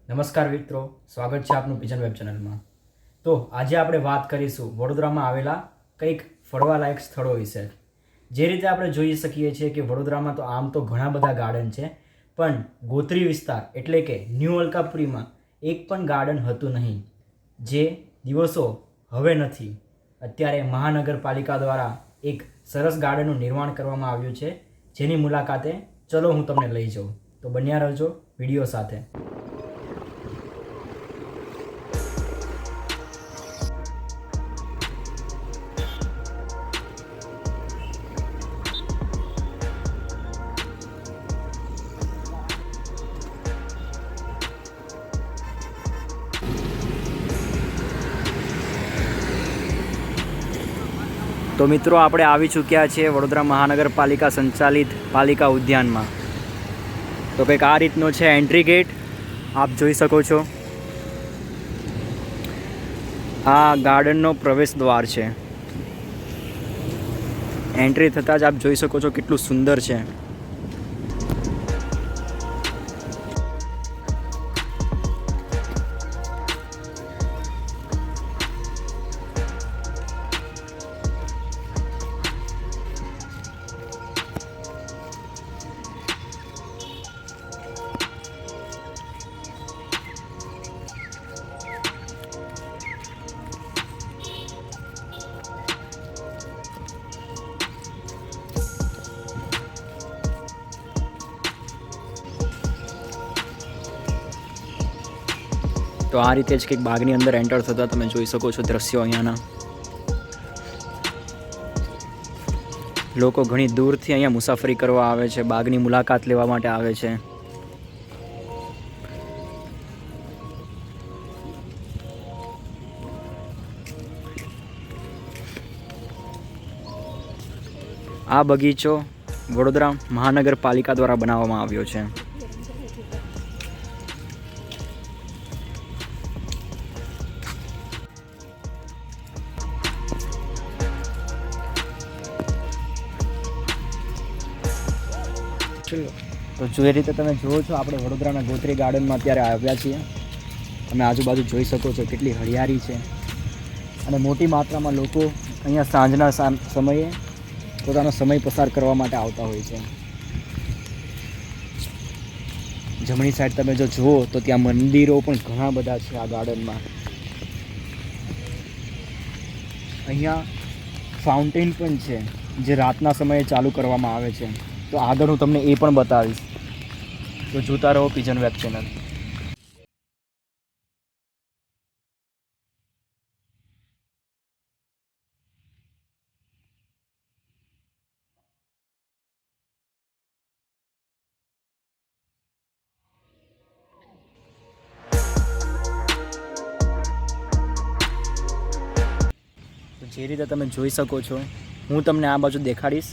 નમસ્કાર મિત્રો, સ્વાગત છે આપનું પિજન વેબ ચેનલમાં। તો આજે આપણે વાત કરીશું વડોદરામાં આવેલા કંઈક ફરવાલાયક સ્થળો વિશે। જે રીતે આપણે જોઈ શકીએ છીએ કે વડોદરામાં તો આમ તો ઘણા બધા ગાર્ડન છે, પણ ગોત્રી વિસ્તાર એટલે કે ન્યૂ અલકાપુરીમાં એક પણ ગાર્ડન હતું નહીં, જે દિવસો હવે નથી। અત્યારે મહાનગરપાલિકા દ્વારા એક સરસ ગાર્ડનનું નિર્માણ કરવામાં આવ્યું છે, જેની મુલાકાતે ચલો હું તમને લઈ જાઉં। તો બન્યા રહેજો વિડીયો સાથે। તો મિત્રો આપણે આવી ચૂક્યા છીએ વડોદરા મહાનગરપાલિકા સંચાલિત પાલિકા ઉદ્યાનમાં। તો કંઈક આ રીતનો છે એન્ટ્રી ગેટ, આપ જોઈ શકો છો। આ ગાર્ડનનો પ્રવેશ દ્વાર છે। એન્ટ્રી થતાં જ આપ જોઈ શકો છો કેટલું સુંદર છે। તો આ રીતે જ કંઈક બાગની અંદર એન્ટર થતાં તમે જોઈ શકો છો દ્રશ્યો અહીંયાના। લોકો ઘણી દૂરથી અહીંયા મુસાફરી કરવા આવે છે, બાગની મુલાકાત લેવા માટે આવે છે। આ બગીચો વડોદરા મહાનગરપાલિકા દ્વારા બનાવવામાં આવ્યો છે। તો જે રીતે તમે જુઓ છો, આપણે વડોદરાના ગોત્રી ગાર્ડનમાં અત્યારે આવ્યા છીએ। તમે આજુબાજુ જોઈ શકો છો કેટલી હરિયાળી છે, અને મોટી માત્રામાં લોકો અહીંયા સાંજના સમયે પોતાનો સમય પસાર કરવા માટે આવતા હોય છે। જમણી સાઈડ તમે જો જુઓ તો ત્યાં મંદિરો પણ ઘણા બધા છે આ ગાર્ડનમાં। અહીંયા ફાઉન્ટેન પણ છે, જે રાતના સમયે ચાલુ કરવામાં આવે છે। તો આગળ હું તમને એ પણ બતાવીશ, તો જોતા રહો પિજન વેબ ચેનલ। જે રીતે તમે જોઈ શકો છો, હું તમને આ બાજુ દેખાડીશ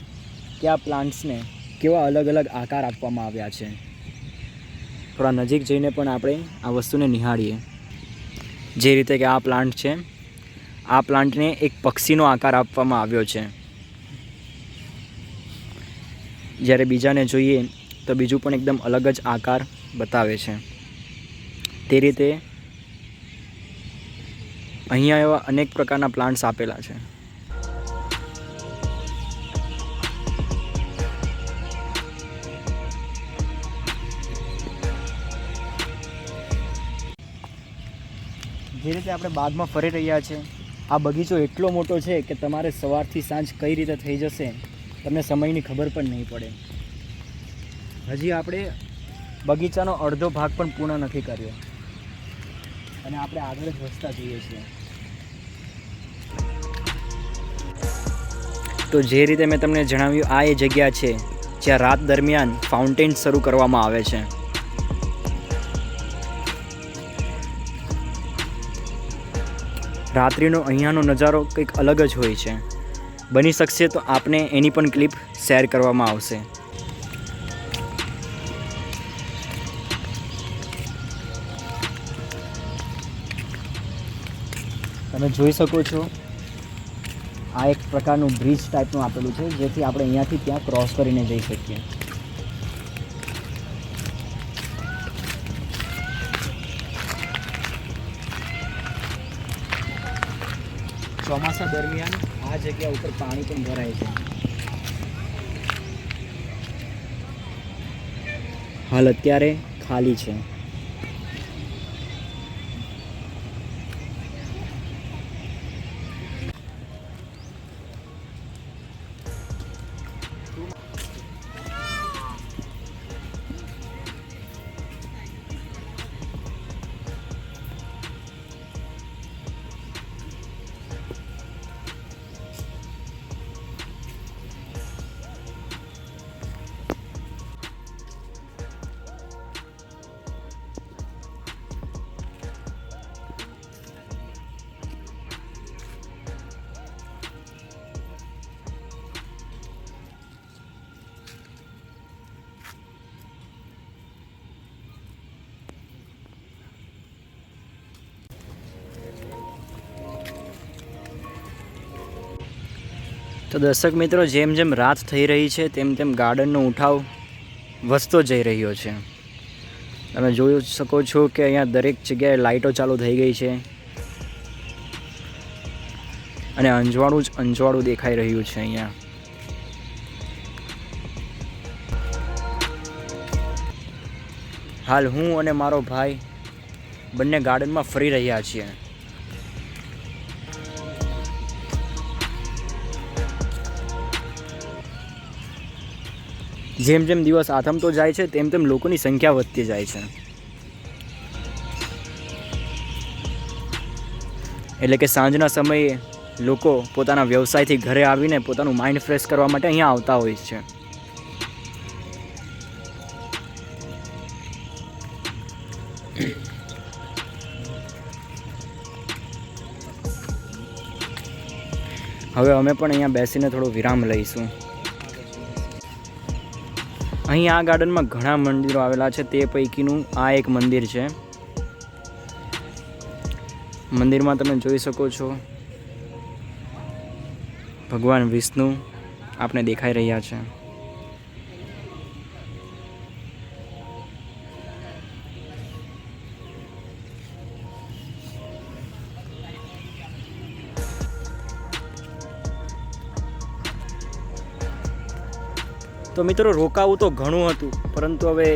કે આ પ્લાન્ટ્સને કેવા અલગ અલગ આકાર આપવામાં આવ્યા છે। થોડા નજીક જઈને પણ આપણે આ વસ્તુને નિહાળીએ। જે રીતે કે આ પ્લાન્ટ છે, આ પ્લાન્ટને એક પક્ષીનો આકાર આપવામાં આવ્યો છે, જ્યારે બીજાને જોઈએ તો બીજું પણ એકદમ અલગ જ આકાર બતાવે છે। તે રીતે અહીંયા એવા અનેક પ્રકારના પ્લાન્ટ્સ આપેલા છે। જે રીતે આપણે બાગમાં ફરી રહ્યા છે, આ બગીચો એટલો મોટો છે કે તમારે સવારથી સાંજ કઈ રીતે થઈ જશે તમને સમયની ખબર પણ નહીં પડે। હજી આપણે બગીચાનો અડધો ભાગ પણ પૂર્ણ નથી કર્યો, અને આપણે આગળ જ વધતા જઈએ છીએ। તો જે રીતે મેં તમને જણાવ્યું, આ એ જગ્યા છે જ્યાં રાત દરમિયાન ફાઉન્ટેન શરૂ કરવામાં આવે છે। રાત્રિનો અહીંયાનો નજારો કંઈક અલગ જ હોય છે। બની શકશે તો આપને એની પણ ક્લિપ શેર કરવામાં આવશે। તમે જોઈ શકો છો, આ એક પ્રકારનું બ્રિજ ટાઈપનું આપેલું છે, જેથી આપણે અહીંયાથી ત્યાં ક્રોસ કરીને જઈ શકીએ। ચોમાસા દરમિયાન આ જગ્યા ઉપર પાણી પણ ભરાય છે. હાલ અત્યારે ખાલી છે. તો દર્શક મિત્રો, જેમ જેમ રાત થઈ રહી છે તેમ તેમ ગાર્ડનનો ઉઠાવ વધતો જઈ રહ્યો છે. તમે જોઈ શકો છો કે અહીંયા દરેક જગ્યાએ લાઇટો ચાલુ થઈ ગઈ છે અને અંજવાળું જ અંજવાળું દેખાઈ રહ્યું છે. અહીંયા હાલ હું અને મારો ભાઈ બંને ગાર્ડનમાં ફરી રહ્યા છીએ. જેમ જેમ દિવસ આથમતો જાય છે તેમ તેમ લોકોની સંખ્યા વધતી જાય છે. એટલે કે સાંજના સમયે લોકો પોતાના વ્યવસાયથી ઘરે આવીને પોતાનું માઇન્ડ ફ્રેશ કરવા માટે અહીંયા આવતા હોય છે. હવે અમે પણ અહીંયા બેસીને થોડો વિરામ લઈશું. અહીં આ ગાર્ડનમાં ઘણા મંદિરો આવેલા છે, તે પૈકીનું આ એક મંદિર છે. મંદિરમાં તમે જોઈ શકો છો ભગવાન વિષ્ણુ આપણે દેખાઈ રહ્યા છે. તો મિત્રો, રોકાવું તો ઘણું હતું, પરંતુ હવે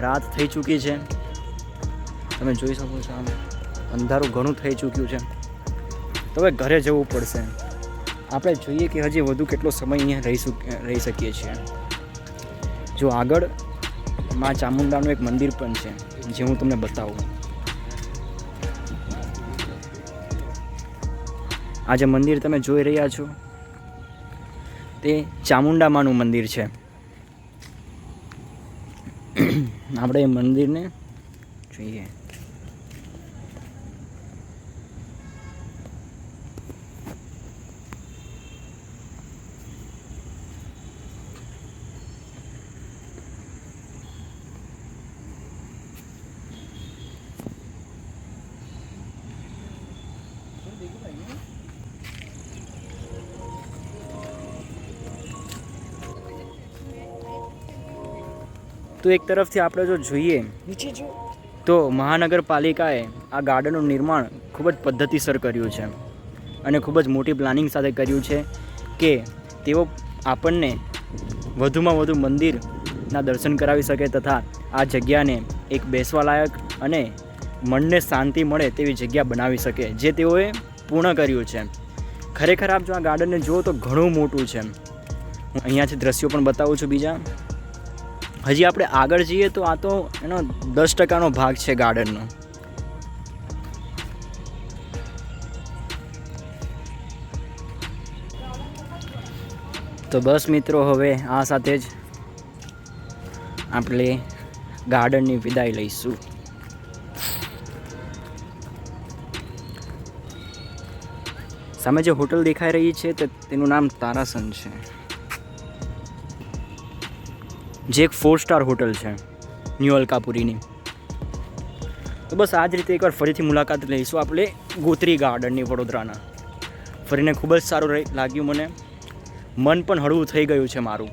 રાત થઈ ચૂકી છે. તમે જોઈ શકો છો આમ અંધારું ઘણું થઈ ચૂક્યું છે. તો હવે ઘરે જવું પડશે. આપણે જોઈએ કે હજી વધુ કેટલો સમય અહીંયા રહી શકીએ છીએ. જો આગળ મા ચામુંડાનું એક મંદિર પણ છે, જે હું તમને બતાવું. આ જે મંદિર તમે જોઈ રહ્યા છો તે ચામુંડા માનું મંદિર છે. આપણે એ મંદિરને જોઈએ. તો એક તરફથી આપણે જો જોઈએ તો મહાનગરપાલિકાએ આ ગાર્ડનનું નિર્માણ ખૂબ જ પદ્ધતિસર કર્યું છે અને ખૂબ જ મોટી પ્લાનિંગ સાથે કર્યું છે કે તેઓ આપણને વધુમાં વધુ મંદિરના દર્શન કરાવી શકે તથા આ જગ્યાને એક બેસવાલાયક અને મનને શાંતિ મળે તેવી જગ્યા બનાવી શકે, જે તેઓએ પૂર્ણ કર્યું છે. ખરેખર આપ જો આ ગાર્ડનને જુઓ તો ઘણું મોટું છે. હું અહીંયાથી દ્રશ્યો પણ બતાવું છું બીજા. હજી આપણે આગળ જઈએ તો આ તો એનો 10% ભાગ છે ગાર્ડનનો. તો બસ મિત્રો, હવે આ સાથે જ આપણે ગાર્ડનની વિદાય લઈશું. સામે જે હોટલ દેખાઈ રહી છે તેનું નામ તારાસન છે, જે એક 4 સ્ટાર હોટલ છે ન્યૂ અલકાપુરીની. તો બસ આ જ રીતે એકવાર ફરીથી મુલાકાત લઈશું આપણે ગોત્રી ગાર્ડનની વડોદરાના. ફરીને ખૂબ જ સારું લાગ્યું મને. મન પણ હળવું થઈ ગયું છે મારું.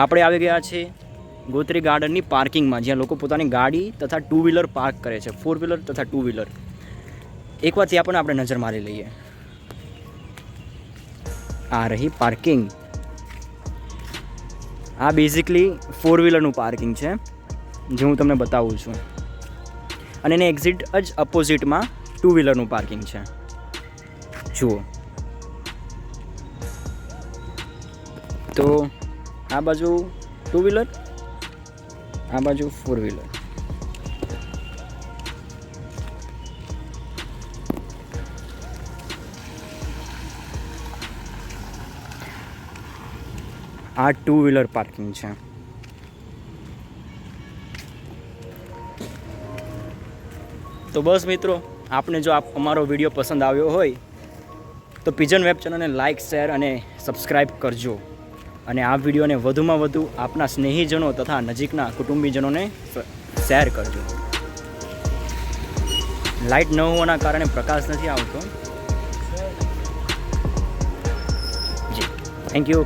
આપણે આવી ગયા છે ગોત્રી ગાર્ડનની પાર્કિંગમાં, જ્યાં લોકો પોતાની ગાડી તથા 2 વ્હીલર પાર્ક કરે છે, 4 વ્હીલર તથા 2 વ્હીલર. એકવાર ત્યાં પણ આપણે નજર મારી લઈએ. આ રહી પાર્કિંગ. આ બેઝિકલી 4 વ્હીલરનું પાર્કિંગ છે જે હું તમને બતાવું છું. અને એને એક્ઝિટ જ અપોઝિટમાં 2 વ્હીલરનું પાર્કિંગ છે. જુઓ તો આ બાજુ 2 વ્હીલર, આ બાજુ 4 વ્હીલર. આ 2 વ્હીલર પાર્કિંગ છે. તો બસ મિત્રો, આપને જો અમારો વિડીયો પસંદ આવ્યો હોય તો પિજન વેબ ચેનલને લાઇક, શેર અને સબસ્ક્રાઈબ કરજો. અને આ વિડીયોને વધુમાં વધુ આપના સ્નેહીજનો તથા નજીકના કુટુંબીજનોને શેર કરજો. લાઇટ ન હોવાના કારણે પ્રકાશ નથી આવતો. જી, થેન્ક યુ.